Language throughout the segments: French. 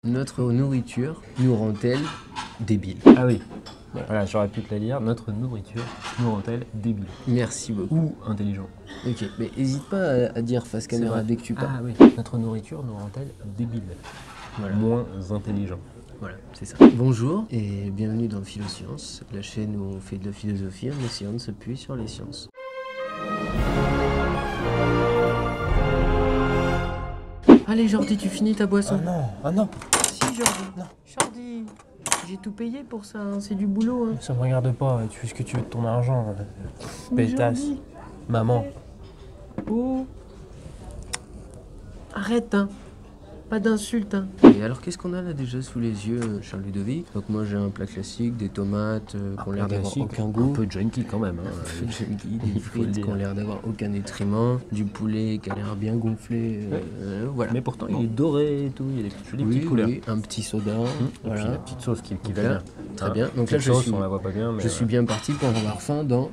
Notre nourriture nous rend-elle débile? Ah oui, voilà, j'aurais pu te la lire. Notre nourriture nous rend-elle débile Merci beaucoup. ou intelligent? Ok, mais n'hésite pas à dire face caméra dès que tu parles. Ah oui, notre nourriture nous rend-elle débile? Voilà. Moins intelligent. Voilà, c'est ça. Bonjour et bienvenue dans Philosciences, la chaîne où on fait de la philosophie en essayant de s'appuyer sur les sciences. Allez Jordi, tu finis ta boisson? Ah non, Si Jordi, non. Jordi, j'ai tout payé pour ça, hein. C'est du boulot. Hein. ça me regarde pas, tu fais ce que tu veux de ton argent. Pétasse. Jordi. Maman. Oh. Arrête, hein. Pas d'insultes, hein. Et alors, qu'est-ce qu'on a là déjà sous les yeux, Charles Ludovic? Donc moi, j'ai un plat classique, des tomates qui ont l'air d'avoir aucun goût. Un peu junkie quand même. Un peu junkie, des frites qui ont l'air d'avoir aucun nutriment, du poulet qui a l'air bien gonflé, voilà. Mais pourtant, il est doré et tout, il y a des jolies petites couleurs. Oui, un petit soda, Et puis la petite sauce qui va bien. Très bien. Donc là, on la voit pas bien, mais je suis bien parti pour avoir faim dans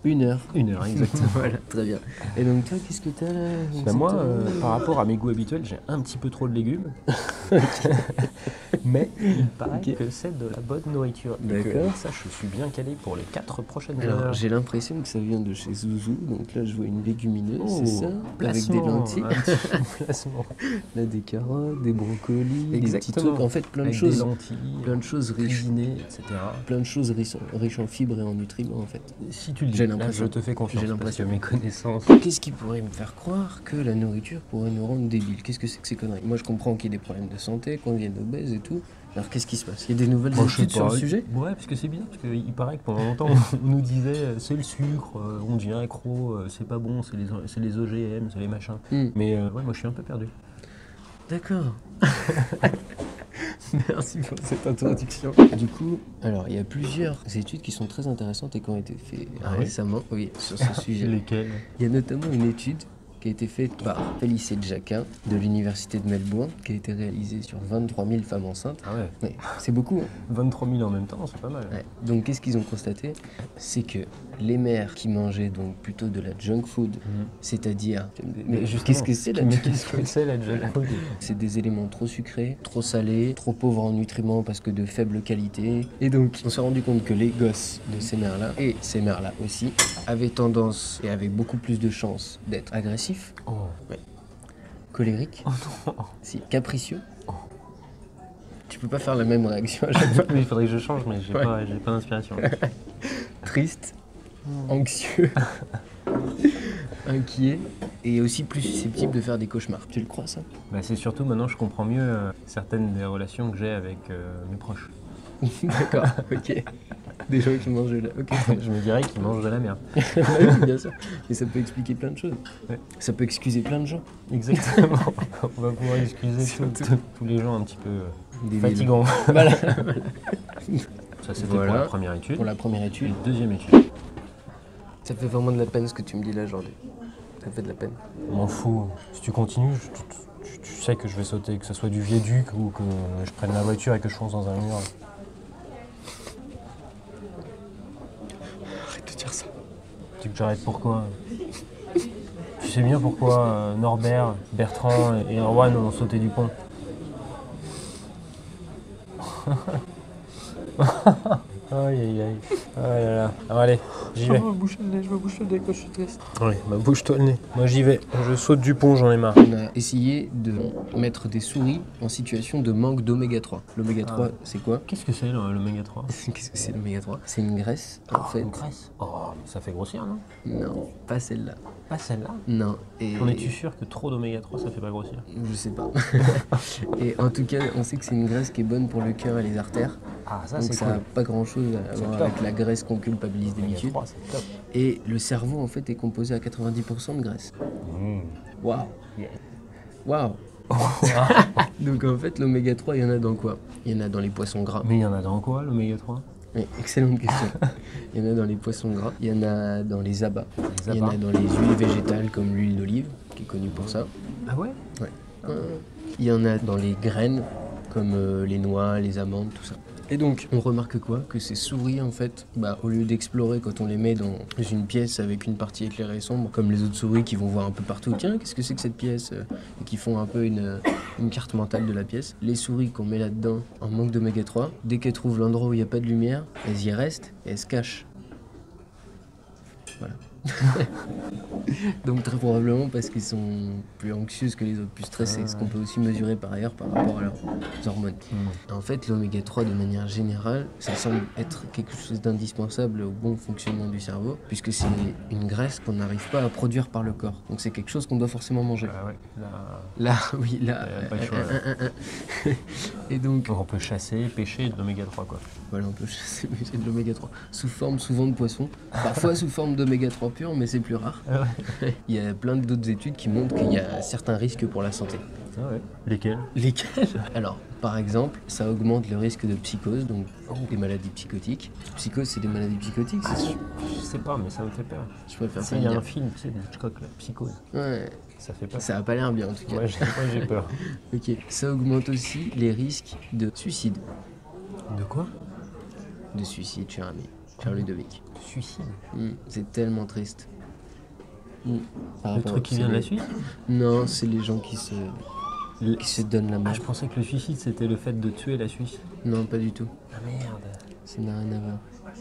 1 heure. 1 heure, exactement. Voilà, très bien. Et donc toi, qu'est-ce que t'as là? Ben moi, par rapport à mes goûts habituels, j'ai un petit peu trop de légumes. Mais il paraît que c'est de la bonne nourriture. D'accord. Ça, je suis bien calé pour les 4 prochaines Alors, heures. j'ai l'impression que ça vient de chez Zouzou. Donc là, je vois une légumineuse, c'est ça? Avec des Placement, lentilles. un petit placement. Là, des carottes, des brocolis, des petits Exactement. trucs. En fait, plein de Avec choses. des lentilles, Plein de choses riches. cuisinées, etc. Plein de choses riches en fibres et en nutriments, en fait. Si tu le dis, J'ai là, l'impression. je te fais confiance. J'ai Parce l'impression. que mes connaissances... Qu'est-ce qui pourrait me faire croire que la nourriture pourrait nous rendre débiles? Qu'est-ce que c'est que ces conneries? Moi, je comprends qu'il y ait des problèmes de santé, qu'on devienne obèse et tout. Alors, qu'est-ce qui se passe? Il y a des nouvelles études sur le sujet? Ouais, parce que c'est bien, parce qu'il paraît que pendant longtemps, on nous disait c'est le sucre, on devient accro, c'est pas bon, c'est les OGM, c'est les machins. Mais ouais, moi je suis un peu perdu. D'accord. Merci pour cette introduction. Du coup, alors il y a plusieurs études qui sont très intéressantes et qui ont été faites récemment, oui, sur ce sujet. Lesquels? Il y a notamment une étude qui a été faite par Félicité Jacquin de l'université de Melbourne, qui a été réalisée sur 23 000 femmes enceintes. Ah ouais. Ouais, c'est beaucoup. Hein. 23 000 en même temps, c'est pas mal. Ouais. Donc qu'est-ce qu'ils ont constaté? C'est que les mères qui mangeaient donc plutôt de la junk food, c'est-à-dire... Mais qu'est-ce que c'est la junk Qu'est-ce que c'est la junk food? C'est des éléments trop sucrés, trop salés, trop pauvres en nutriments parce que de faible qualité. Et donc, on s'est rendu compte que les gosses de ces mères-là, et ces mères-là aussi, avaient tendance et avaient beaucoup plus de chances d'être agressifs, colériques, si, capricieux. Tu peux pas faire la même réaction à chaque fois. Il faudrait que je change, mais j'ai pas d'inspiration. Triste, anxieux, inquiet et aussi plus susceptible de faire des cauchemars. Tu le crois ça? Bah, c'est surtout maintenant je comprends mieux certaines des relations que j'ai avec mes proches. D'accord, ok. Des gens qui mangent de la... Ok. Je me dirais qu'ils mangent de la merde. Bah oui, bien sûr. Et ça peut expliquer plein de choses. Ouais. Ça peut excuser plein de gens. Exactement. On va pouvoir excuser tous les gens un petit peu fatigants. Voilà. Ça c'était pour la première étude. Pour la première étude. Et deuxième étude. Ça fait vraiment de la peine ce que tu me dis là, Jordi. Ça fait de la peine. Je m'en fous. Si tu continues, tu sais que je vais sauter, que ce soit du viaduc ou que je prenne la voiture et que je fonce dans un mur. Arrête de dire ça. Tu veux que j'arrête pourquoi? Tu sais bien pourquoi Norbert, Bertrand et Erwan ont sauté du pont. Aïe aïe aïe. Aïe là là. Alors allez, j'y vais. Je me bouche le nez quand je suis triste. Oui, bah bouge-toi le nez. Moi j'y vais. Je saute du pont, j'en ai marre. On a essayé de mettre des souris en situation de manque d'oméga 3. L'oméga 3, c'est quoi? Qu'est-ce que c'est l'oméga 3? Qu'est-ce que c'est l'oméga 3? C'est une graisse, en fait. Une graisse? Oh, ça fait grossir, non? Non, pas celle-là. Pas celle-là? Non. Et... En es-tu sûr que trop d'oméga 3 ça fait pas grossir? Je sais pas. Et en tout cas, on sait que c'est une graisse qui est bonne pour le cœur et les artères. Ah, ça donc c'est ça cool. n'a pas grand-chose à voir avec la graisse qu'on culpabilise d'habitude. C'est top. Et le cerveau, en fait, est composé à 90% de graisse. Waouh. Waouh. Donc en fait, l'oméga 3, il y en a dans quoi? Il y en a dans les poissons gras. Mais il y en a dans quoi, l'oméga 3? Oui, excellente question. Il y en a dans les poissons gras, il y en a dans les abats, il y en a dans les huiles végétales comme l'huile d'olive, qui est connue pour ça. Ah ouais? Ouais. Il y en a dans les graines comme les noix, les amandes, tout ça. Et donc, on remarque quoi? Que ces souris, en fait, au lieu d'explorer quand on les met dans une pièce avec une partie éclairée et sombre, comme les autres souris qui vont voir un peu partout, tiens, qu'est-ce que c'est que cette pièce? Et qui font un peu une carte mentale de la pièce. Les souris qu'on met là-dedans, en manque d'oméga 3, dès qu'elles trouvent l'endroit où il n'y a pas de lumière, elles y restent et elles se cachent. Voilà. Donc très probablement parce qu'ils sont plus anxieuses que les autres, plus stressés, ce qu'on peut aussi mesurer par ailleurs par rapport à leurs hormones. En fait, l'oméga 3 de manière générale, ça semble être quelque chose d'indispensable au bon fonctionnement du cerveau, puisque c'est une graisse qu'on n'arrive pas à produire par le corps. Donc c'est quelque chose qu'on doit forcément manger. Ouais, là. Pas le choix. Et donc on peut chasser, pêcher de l'oméga 3 quoi. Voilà, on peut chasser de l'oméga 3 sous forme souvent de poisson, parfois sous forme d'oméga 3 pur, mais c'est plus rare. Il y a plein d'autres études qui montrent qu'il y a certains risques pour la santé. Ah ouais. Lesquels? Alors, par exemple, ça augmente le risque de psychose, donc des maladies psychotiques. Psychose, c'est des maladies psychotiques, c'est sûr? Je sais pas, mais ça me fait peur. Je préfère pas. Il y a un film, tu sais, de Hitchcock, là, Psychose. Ouais. Ça fait peur. Ça a pas l'air bien en tout cas. Ouais, j'ai peur. Ok. Ça augmente aussi les risques de suicide. De quoi? De suicide, cher ami. Cher Ludovic. Suicide? C'est tellement triste. Le truc qui vient de la Suisse? Non, c'est les gens qui se donnent la mort. Ah, je pensais que le suicide c'était le fait de tuer la Suisse. Non, pas du tout. Ah merde. Ça n'a rien à voir.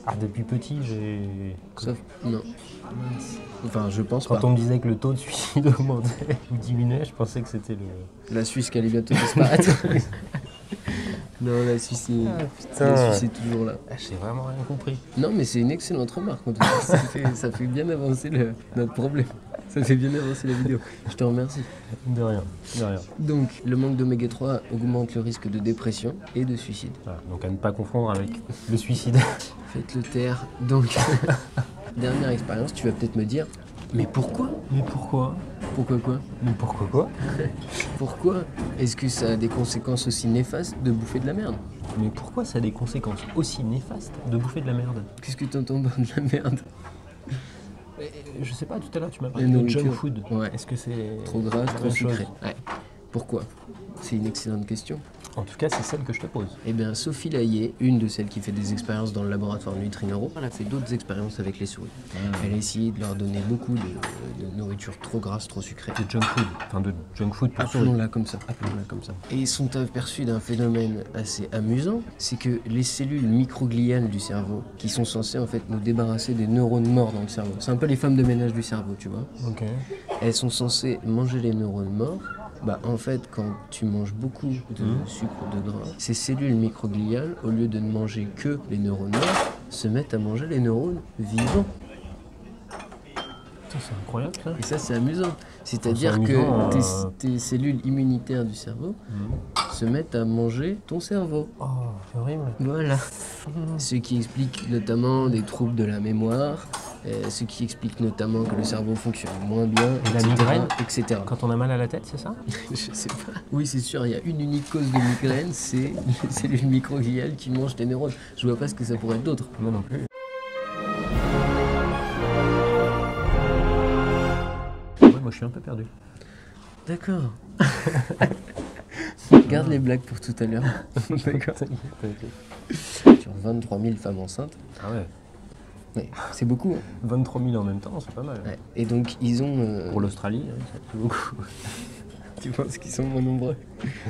Ah, depuis petit, j'ai... Sauf... Non. Enfin, je pense Quand pas. on me disait que le taux de suicide augmentait ou diminuait, je pensais que c'était la Suisse qui allait bientôt disparaître. Non, la Suisse est toujours là. Ah, j'ai vraiment rien compris. Non, mais c'est une excellente remarque. En tout cas. Ça fait bien avancer notre problème. Ça fait bien avancer la vidéo. Je te remercie. De rien. Donc, le manque d'oméga 3 augmente le risque de dépression et de suicide. Voilà, donc à ne pas confondre avec le suicide. Faites-le taire. Donc, dernière expérience, tu vas peut-être me dire, mais pourquoi? Pourquoi quoi? Mais pourquoi quoi? Pourquoi est-ce que ça a des conséquences aussi néfastes de bouffer de la merde? Mais pourquoi ça a des conséquences aussi néfastes de bouffer de la merde? Qu'est-ce que t'entends par de la merde? Je sais pas, tout à l'heure tu m'as parlé de junk food. Ouais. Est-ce que c'est trop gras, trop sucré? Ouais. Pourquoi? C'est une excellente question. En tout cas, c'est celle que je te pose. Eh bien, Sophie Laillé, une de celles qui fait des expériences dans le laboratoire Nutrineuro, elle a fait d'autres expériences avec les souris. Elle a essayé de leur donner beaucoup de nourriture trop grasse, trop sucrée. De junk food. Enfin, de junk food pour souris. Appelons-la comme ça. Et ils sont aperçus d'un phénomène assez amusant, c'est que les cellules microgliales du cerveau, qui sont censées en fait nous débarrasser des neurones morts dans le cerveau, c'est un peu les femmes de ménage du cerveau, tu vois. Ok. Elles sont censées manger les neurones morts. En fait, quand tu manges beaucoup de sucre ou de gras, ces cellules microgliales, au lieu de ne manger que les neurones morts, se mettent à manger les neurones vivants. C'est incroyable ça. Et ça, c'est amusant. C'est-à-dire que tes cellules immunitaires du cerveau se mettent à manger ton cerveau. Oh, c'est horrible. Voilà. Ce qui explique notamment des troubles de la mémoire, ce qui explique notamment que le cerveau fonctionne moins bien, et la migraine, etc. Quand on a mal à la tête, c'est ça? Je sais pas. Oui, c'est sûr, il y a une unique cause de migraine, c'est les cellules microgliales qui mangent tes neurones. Je vois pas ce que ça pourrait être d'autre. Moi non plus. Ouais, moi je suis un peu perdu. D'accord. Garde les blagues pour tout à l'heure. D'accord. Sur 23 000 femmes enceintes. Ah ouais. Ouais, c'est beaucoup. 23 000 en même temps, c'est pas mal. Ouais. Et donc, ils ont... Pour l'Australie, c'est beaucoup. Tu penses qu'ils sont moins nombreux?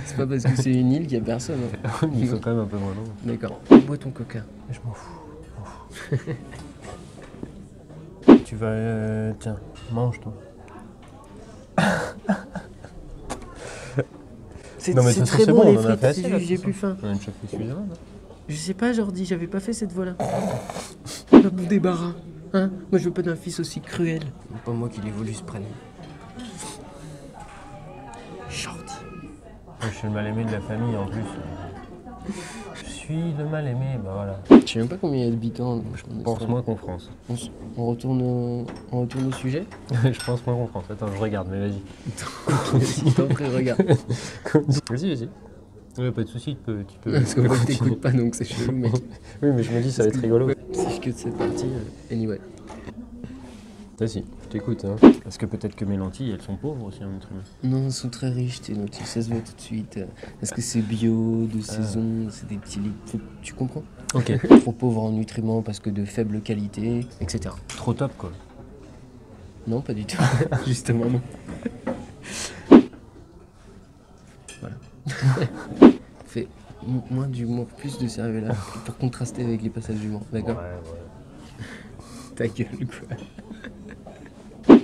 C'est pas parce que c'est une île qu'il y a personne. Hein. Ils sont quand même un peu moins nombreux. D'accord. Bois ton coca. Je m'en fous. Tu vas... tiens, mange toi. C'est très bon, bon, les on en a frites, fait assez, j'ai plus faim. On a déjà fait suffisamment, non? Je sais pas, Jordi, j'avais pas fait cette voix-là. Pas bon débarras. Hein? Moi, je veux pas d'un fils aussi cruel. Pas moi qui l'ai voulu ce prénom. Jordi. Je suis le mal-aimé de la famille en plus. Je suis le mal-aimé, bah voilà. Je sais même pas combien il y a d'habitants. Je pense moins qu'en France. On retourne au sujet. Je pense moins qu'en France. Attends, je regarde, mais vas-y. Vas-y, t'en prie, regarde. Vas-y. Ouais, pas de soucis, tu peux. Parce que moi, je t'écoute pas, donc c'est chelou, mec. Oui, mais je me dis, ça va être rigolo. Si je quitte cette partie, anyway. Vas-y. t'écoute, hein. Parce que peut-être que mes lentilles, elles sont pauvres aussi en nutriments. Non, elles sont très riches, tes lentilles, ça se voit tout de suite. Parce que c'est bio, de saison, c'est des petits litres. Tu comprends? Ok. Trop pauvre en nutriments parce que de faible qualité, etc. Trop top, quoi. Non, pas du tout. Justement, non. Voilà. Fais moins d'humour, plus de cervella pour contraster avec les passages d'humour, d'accord? Ouais. Ta gueule, quoi.